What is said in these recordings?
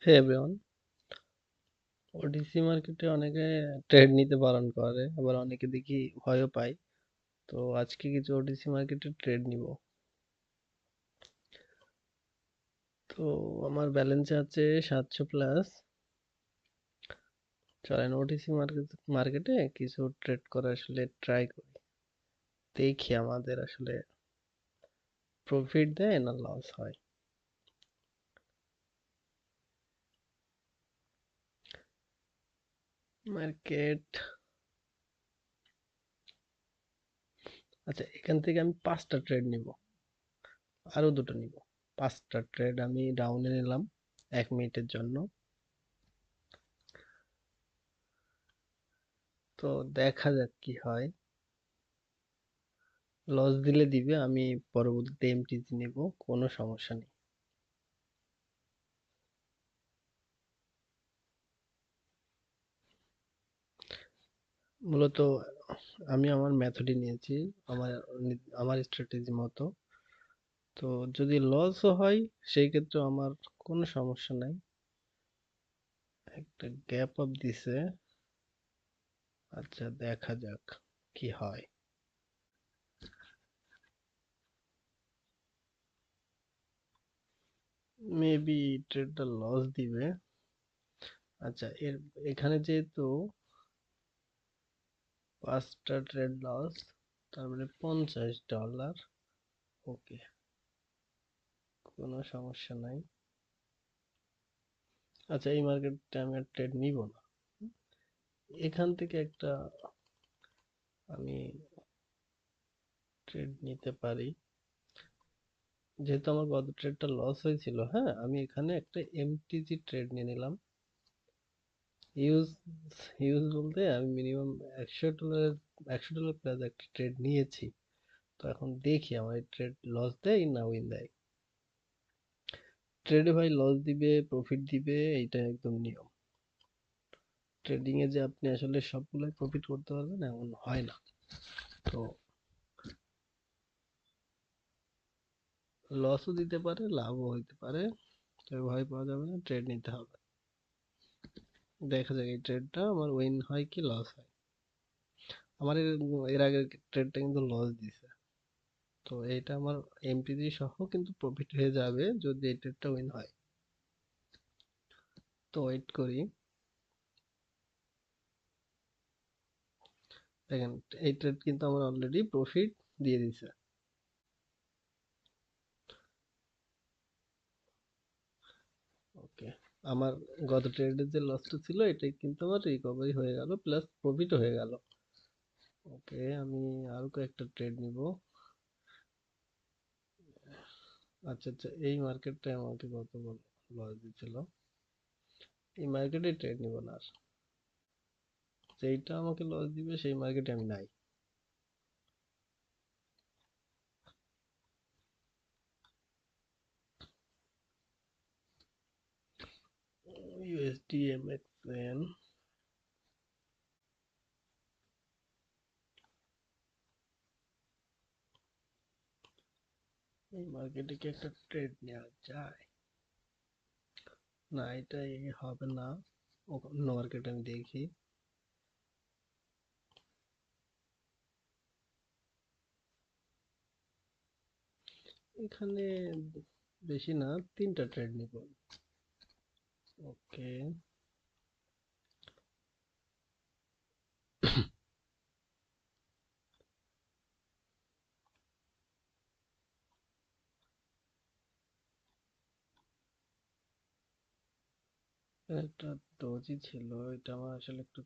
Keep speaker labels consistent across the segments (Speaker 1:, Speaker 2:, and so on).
Speaker 1: হে everyone, OTC মার্কেটে অনেকে trade নিতে বারণ করে, আবার অনেকে দেখি ভয়ও পায়। তো আজকে কিছু ওটিসি মার্কেটে ট্রেড নিব। তো আমার ব্যালেন্সে আছে 700 প্লাস। চলেন ওটিসি মার্কেটে কিছু ট্রেড করা আসলে ট্রাই করি, দেখি আমাদের আসলে প্রফিট দেয় না লস হয়। মার্কেট, আচ্ছা এখান থেকে আমি 5টা ট্রেড নিব, আরো দুটো নিব। 5টা ট্রেড আমি ডাউনে নিলাম 1 মিনিটের জন্য। তো দেখা যাক কি হয়। লস দিলে দিবে, আমি পরবর্তীতে এমটিজি নিব, কোনো সমস্যা নেই। মূলত আমি আমার মেথডই নিয়েছি, আমার আমার স্ট্র্যাটেজি মতো। তো যদি লসও হয় সেই ক্ষেত্রে আমার কোনো সমস্যা নাই। একটা গ্যাপ আপ দিছে, আচ্ছা দেখা যাক কি হয়। মেবি ট্রেডটা লস দিবে। আচ্ছা এখানে যেহেতু 5টা ট্রেড লস, তার মানে $50। ওকে, কোনো সমস্যা নাই। আচ্ছা এই মার্কেটটা আমি আর ট্রেড নিব না। এখান থেকে একটা আমি ট্রেড নিতে পারি, যেহেতু আমার গত ট্রেডটা লস হয়েছিল। হ্যাঁ, আমি এখানে একটা এমটিজি ট্রেড নিয়ে নিলাম। ইউজ ইউজ বলতে আমি মিনিমাম $100, $100 প্লাস একটা ট্রেড নিয়েছি। তো এখন দেখি আমার এই ট্রেড লস দেয় না উইন দেয়। ট্রেডে ভাই লস দিবে প্রফিট দিবে, এইটা একদম নিয়ম। ট্রেডিং এ যে আপনি আসলে সবগুলাই প্রফিট করতে পারবেন এমন হয় না। তো লসও দিতে পারে, লাভও হইতে পারে। তবে ভয় পাওয়া যাবে না, ট্রেড নিতে হবে। দেখা যাক এই ট্রেডটা আমার উইন হয় কি লস হয়। আমার এর আগের ট্রেডটা কিন্তু লস দিছে। তো এইটা আমার এমটিজি সহ কিন্তু প্রফিট হয়ে যাবে যদি এই ট্রেডটা উইন হয়। তো ওয়েট করি। দেখেন, এই ট্রেড কিন্তু আমার অলরেডি প্রফিট দিয়ে দিছে। ওকে, আমার গত ট্রেডের যে লসটা ছিল এটাই কিন্তু আমার রিকভারি হয়ে গেল, প্লাস প্রফিটও হয়ে গেল। ওকে, আমি আরো কয়েকটা ট্রেড নিব। আচ্ছা আচ্ছা, এই মার্কেটটা আমাকে কত লস দিছিল, এই মার্কেটে ট্রেড নিব না আর। যেইটা আমাকে লস দিবে সেই মার্কেটে আমি নাই। ইউএসডি এমএক্সএন, এই মার্কেটে কি একটা ট্রেড নেওয়া যায়? না, এটা হবে না। অন্য মার্কেট আমি দেখি। এখানে বেশি না, 3টা ট্রেড নিব। ওকে, একটা ডোজি ছিল, এটা আমার আসলে একটু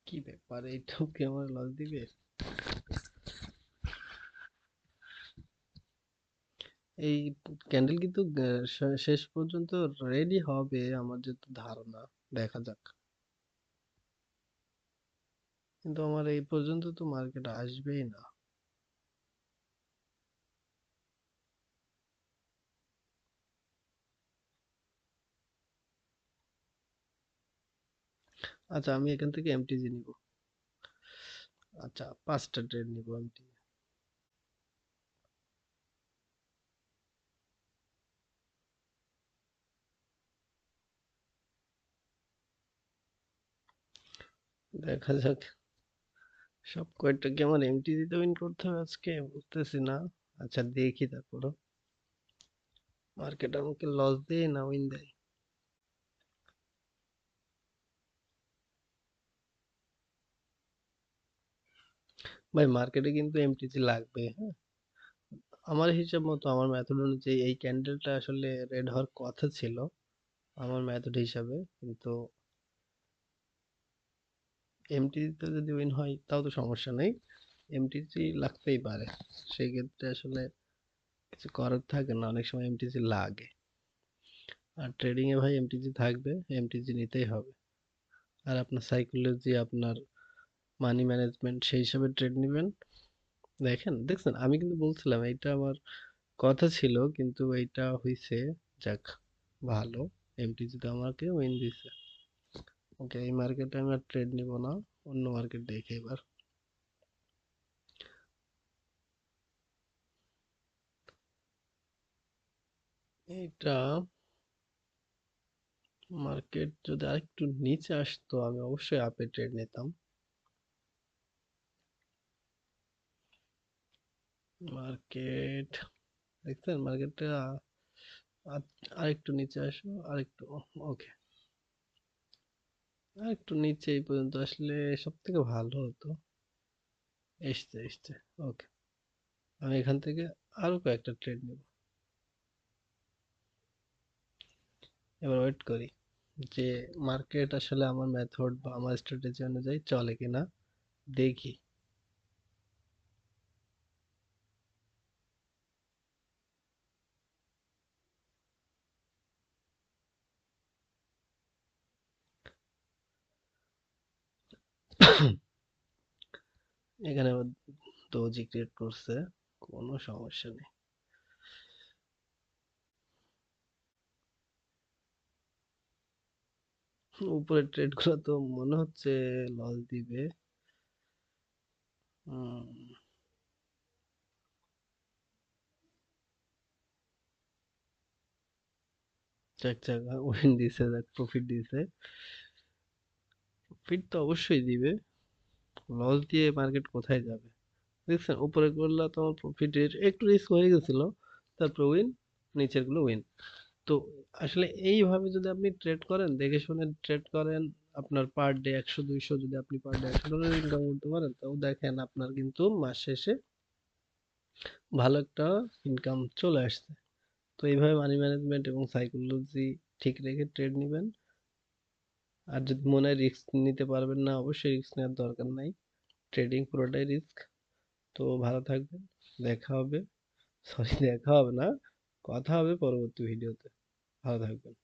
Speaker 1: কি ব্যাপার, এইটাও কি আমার লস দিবে? এই ক্যান্ডেল কিন্তু শেষ পর্যন্ত রেডি হবে আমার যত ধারণা। দেখা যাক। কিন্তু আমার এই পর্যন্ত তো মার্কেট আসবেই না। আচ্ছা, আমি এখান থেকে এমটিজি নিব। আচ্ছা, 5টা ট্রেড নিব এমটিজি। দেখা যাক সব কয়টা কি আমার এমটিজিতে উইন করতে হবে আজকে, বুঝতেছি না। আচ্ছা, দেখি তারপরও মার্কেট আমাকে লস দেয় না উইন দেয়। ভাই, মার্কেটে কিন্তু এমটিজি লাগবে, হ্যাঁ। আমার হিসাব মতো, আমার মেথড অনুযায়ী এই ক্যান্ডেলটা আসলে রেড হওয়ার কথা ছিল আমার মেথড হিসাবে, কিন্তু এমটিজিতে যদি উইন হয় তাও তো সমস্যা নেই। এমটিজি লাগতেই পারে, সেই ক্ষেত্রে আসলে কিছু করার থাকে না, অনেক সময় এমটিজি লাগে। আর ট্রেডিং এ ভাই এমটিজি থাকবে, এমটিজি নিতেই হবে। আর আপনার সাইকোলজি, আপনার মানি ম্যানেজমেন্ট, সেই হিসাবে ট্রেড নিবেন। দেখেন, দেখছেন, আমি কিন্তু বলছিলাম এইটা আমার কথা ছিল, কিন্তু এইটা হইছে। যাক, ভালো। এমটিজি তো আমাকে উইন দিছে। ওকে, এই মার্কেটে আমি আর ট্রেড নিব না, অন্য মার্কেট দেখে এবার। এইটা মার্কেট যদি আরেকটু নিচে আসতো আমি অবশ্যই আপে ট্রেড নিতাম। মার্কেট, দেখছেন মার্কেটটা আরেকটু নিচে আসো, আরেকটু। ওকে, আরেকটু নিচে এই পর্যন্ত আসলে সব থেকে ভালো হতো। এসছে, এসছে। ওকে, আমি এখান থেকে আরো কয়েকটা ট্রেড নিব। এবার ওয়েট করি যে মার্কেট আসলে আমার মেথড বা আমার স্ট্র্যাটেজি অনুযায়ী চলে কিনা, দেখি। এখানে আবার দোজি ক্রিয়েট করছে, কোনো সমস্যা নেই। উপরের ট্রেড গুলো তো মনে হচ্ছে লস দিবে। উম, যাক যাক, উইন দিছে, যাক প্রফিট দিছে। প্রফিট তো অবশ্যই দিবে, লস দিয়ে মার্কেট কোথায় যাবে? দেখছেন, উপরে করলে তোমার প্রফিটের একটু রিস্ক হয়ে গেছিল, তারপর উইন, নিচের গুলো উইন। তো আসলে এইভাবে যদি আপনি ট্রেড করেন, দেখে শুনে ট্রেড করেন, আপনার পার ডে 100 200, যদি আপনি পার ডে $100 ইনকাম করতে পারেন, তাও দেখেন আপনার কিন্তু মাস শেষে ভালো একটা ইনকাম চলে আসছে। তো এইভাবে মানি ম্যানেজমেন্ট এবং সাইকোলজি ঠিক রেখে ট্রেড নিবেন। আর যদি মনে হয় রিস্ক নিতে পারবেন না, অবশ্যই রিস্ক নেওয়ার দরকার নাই। ট্রেডিং পুরোটাই রিস্ক। তো ভালো থাকবেন, দেখা হবে। সরি, দেখা হবে না, কথা হবে পরবর্তী ভিডিওতে। ভালো থাকবেন।